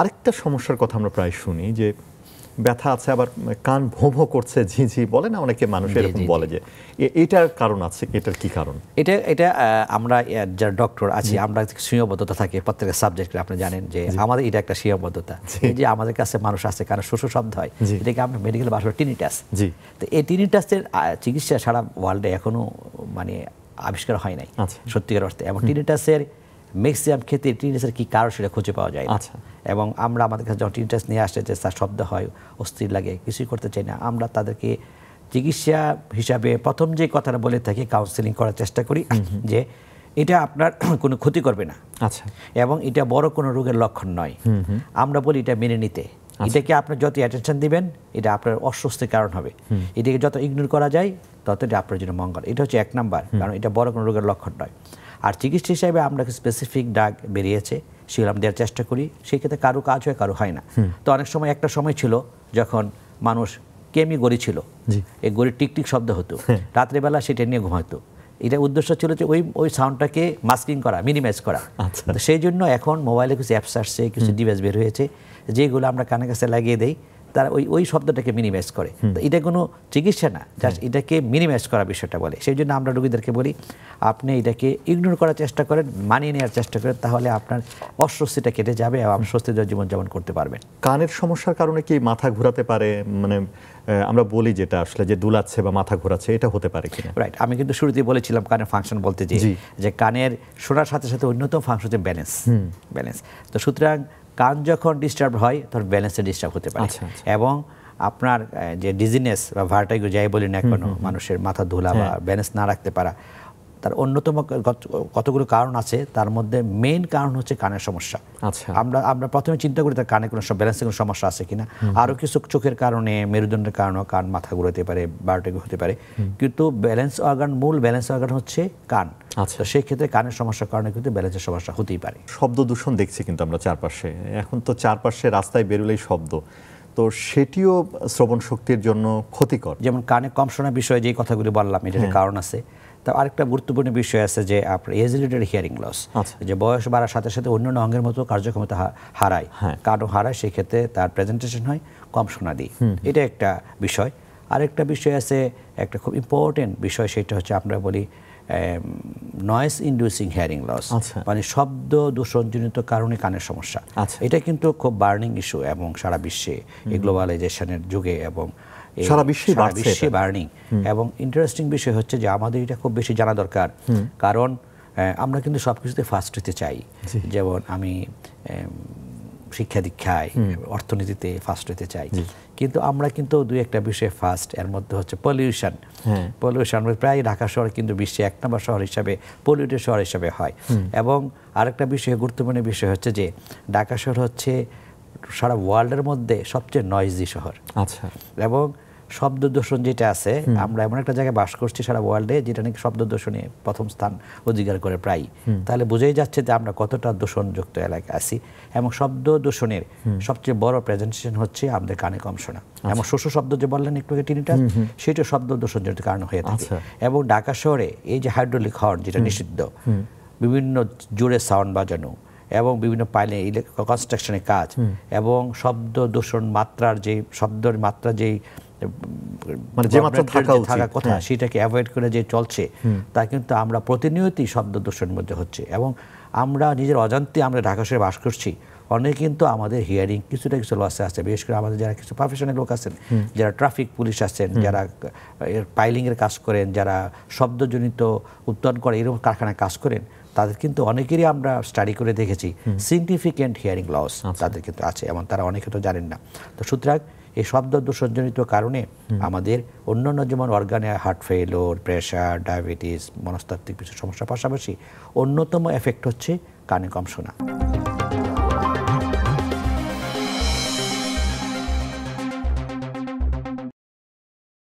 আরেকটা সমস্যার কথা আমরা প্রায় শুনি যে ব্যথা আছে, আবার কান ভোঁ ভোঁ করছে, ঝিঝি বলে না অনেকে, মানুষ এরকম বলে যে এটার কারণ আছে। এটার কি কারণ? এটা আমরা যারা ডক্টর আছি আমরা সীমাবদ্ধতা থাকে প্রত্যেকটা সাবজেক্টে। আপনি জানেন যে আমাদের এটা একটা সীমাবদ্ধতা, যে আমাদের কাছে মানুষ আছে কারণ শোষ শব্দ হয়, এটাকে আমরা মেডিকেল ভাষায় টিনিটাস। তো এই টিনিটাসের চিকিৎসা সারা ওয়ার্ল্ডে এখনো মানে আবিষ্কার হয় নাই সত্যিকার অর্থে। এবং টিনিটাসের ম্যাক্সিমাম ক্ষেত্রে টিনিটাসের কি কারণ সেটা খুঁজে পাওয়া যায় না। এবং আমরা আমাদের কাছে যখন টিনিটাস নিয়ে আসছে যে তার শব্দ হয়, অস্থির লাগে, কিছুই করতে চাই না, আমরা তাদেরকে চিকিৎসা হিসাবে প্রথম যে কথাটা বলে থাকি, কাউন্সেলিং করার চেষ্টা করি যে এটা আপনার কোনো ক্ষতি করবে না এবং এটা বড় কোনো রোগের লক্ষণ নয়। আমরা বলি এটা মেনে নিতে, এটাকে আপনি যত অ্যাটেনশন দিবেন এটা আপনার অস্বস্তির কারণ হবে, এটাকে যত ইগনোর করা যায় তত এটা আপনার জন্য মঙ্গল। এটা হচ্ছে 1 নাম্বার, কারণ এটা বড় কোনো রোগের লক্ষণ নয়। আর চিকিৎসা হিসাবে আমরা স্পেসিফিক ডাক বেরিয়েছে সেগুলো আমরা দেওয়ার চেষ্টা করি, সেই ক্ষেত্রে কারো কাজ হয় কারো হয় না। তো অনেক সময় একটা সময় ছিল যখন মানুষ কেমি গড়ি ছিল, এই গড়ির টিকটিক শব্দ হতো, রাত্রেবেলা সেটা নিয়ে ঘুমাতো। এটা উদ্দেশ্য ছিল যে ওই সাউন্ডটাকে মাস্কিং করা, মিনিমাইজ করা। তো সেই জন্য এখন মোবাইলে কিছু অ্যাপস আসছে, কিছু ডিভাইস বের হয়েছে যেগুলো আমরা কানের কাছে লাগিয়ে দেই, তারা ওই শব্দটাকে মিনিমাইজ করে। তো এটা কোনো চিকিৎসা না, জাস্ট এটাকে মিনিমাইজ করা বিষয়টা বলে। সেই জন্য আমরা রোগীদেরকে বলি আপনি এটাকে ইগনোর করার চেষ্টা করেন, মানিয়ে নেওয়ার চেষ্টা করেন, তাহলে আপনার অস্বস্তিটা কেটে যাবে এবং আপনি স্বস্তিদার জীবনযাপন করতে পারবেন। কানের সমস্যার কারণে কি মাথা ঘোরাতে পারে? মানে আমরা বলি যেটা আসলে যে দুলাচ্ছে বা মাথা ঘোরাচ্ছে, এটা হতে পারে কিনা? রাইট, আমি কিন্তু শুরুতেই বলেছিলাম কানের ফাংশন বলতে যে কানের শোনার সাথে সাথে অন্যতম ফাংশন হচ্ছে ব্যালেন্স। তো সুতরাং কান যখন ডিস্টার্ব হয় তখন ব্যালেন্সে ডিস্টার্ব হতে পারে। এবং আপনার যে ডিজিনেস বা ভার্টিগো যাই বলি না কেন, মানুষের মাথা ধুলা বা ব্যালেন্স না রাখতে পারা, তার অন্যতম কতগুলো কারণ আছে, তার মধ্যে মেইন কারণ হচ্ছে কানের সমস্যা। আমরা প্রথমে চিন্তা করি তার কানে কোনো ব্যালেন্সের কোনো সমস্যা আছে কিনা, আরও কিছু চোখের কারণে, মেরুদণ্ডের কারণে কান মাথা ঘুরাতে পারে, ভার্টিগো হতে পারে, কিন্তু মূল ব্যালেন্স অর্গান হচ্ছে কান। তো সেই ক্ষেত্রে কানের সমস্যার কারণে কিন্তু ব্যালেন্সের সমস্যা হতেই পারে। শব্দ দূষণ দেখছি কিন্তু আমরা চারপাশে, এখন তো চারপাশে রাস্তায় বেরোলেই শব্দ, তো সেটিও শ্রবণ শক্তির জন্য ক্ষতিকর। যেমন কানে কম শোনার বিষয়ে যে কথাগুলি বললাম, এটার কারণ আছে। তো আরেকটা গুরুত্বপূর্ণ বিষয় আছে যে আপনার এজ রিলেটেড হিয়ারিং লস, যে বয়স বাড়ার সাথে সাথে অন্যান্য অঙ্গের মতো কার্যক্ষমতা হারায়, কানও হারায়, সেই ক্ষেত্রে তার প্রেজেন্টেশন হয় কম শোনা দিই, এটা একটা বিষয়। আরেকটা বিষয় আছে, একটা খুব ইম্পর্টেন্ট বিষয়, সেটা হচ্ছে আমরা বলি নয়েজ ইনডিউসিং হিয়ারিং লস, মানে শব্দ দূষণজনিত কারণে কানের সমস্যা। এটা কিন্তু খুব বার্নিং ইস্যু এবং সারা বিশ্বে এই গ্লোবালাইজেশনের যুগে এবং সারা বিশ্বে বার্নিং। এবং ইন্টারেস্টিং বিষয় হচ্ছে যে আমাদের এটা খুব বেশি জানা দরকার, কারণ আমরা কিন্তু সব কিছুতে ফার্স্ট হতে চাই। যেমন আমি শিক্ষা দীক্ষায়, অর্থনীতিতে ফার্স্ট হতে চাই, কিন্তু আমরা কিন্তু 2-1টা বিষয়ে ফার্স্ট। এর মধ্যে হচ্ছে পলিউশন। প্রায় ঢাকা শহর কিন্তু বিশ্বে 1 নম্বর শহর হিসাবে, পলিউটেড শহর হিসাবে হয়। এবং আরেকটা বিষয়, গুরুত্বপূর্ণ বিষয় হচ্ছে যে ঢাকা শহর হচ্ছে সারা ওয়ার্ল্ডের মধ্যে সবচেয়ে নয়েজি শহর। এবং শব্দ দূষণ যেটা আছে, আমরা এমন একটা জায়গায় বাস করছি সারা ওয়ার্ল্ডে যেটা নাকি শব্দ দূষণে প্রথম স্থান অধিকার করে প্রায়। তাহলে বোঝাই যাচ্ছে যে আমরা কতটা দূষণযুক্ত এলাকায় আছি। এবং শব্দ দূষণের সবচেয়ে বড় প্রেজেন্টেশন হচ্ছে আমাদের কানে কম শোনা। এবং শোষ শব্দ যে বললেন একটু আগে টিনিটাস, সেটা শব্দ দূষণজনিত কারণ হয়ে থাকে। এবং ঢাকা শহরে এই যে হাইড্রোলিক হর্ন যেটা নিষিদ্ধ, বিভিন্ন জোরে সাউন্ড বাজানো এবং বিভিন্ন পাইলে কনস্ট্রাকশনের কাজ, এবং শব্দ দূষণ মাত্রার যে শব্দের মাত্রা যেই থাকার কথা সেটাকে অ্যাভয়েড করে যে চলছে, তা কিন্তু আমরা প্রতিনিয়তই শব্দ দূষণের মধ্যে হচ্ছে। এবং আমরা নিজের অজান্তে আমরা ঢাকা শহরে বাস করছি, অনেকে কিন্তু আমাদের হিয়ারিং কিছু লসে আছে। বিশেষ করে আমাদের যারা কিছু প্রফেশনাল লোক আছেন, যারা ট্রাফিক পুলিশ আছেন, যারা পাইলিংয়ের কাজ করেন, যারা শব্দজনিত উত্তোলন করে এরকম কারখানায় কাজ করেন, তাদের কিন্তু অনেকেরই আমরা স্টাডি করে দেখেছি সিগনিফিক্যান্ট হিয়ারিং লস তাদের কিন্তু আছে, এবং তারা অনেকে তো জানেন না। তো সুতরাং এই শব্দ দূষণজনিত কারণে আমাদের অন্যান্য যেমন অর্গানে হার্ট ফেইলিওর, প্রেশার, ডায়াবেটিস, মনস্তাত্ত্বিক কিছু সমস্যার পাশাপাশি অন্যতম এফেক্ট হচ্ছে কানে কম শোনা।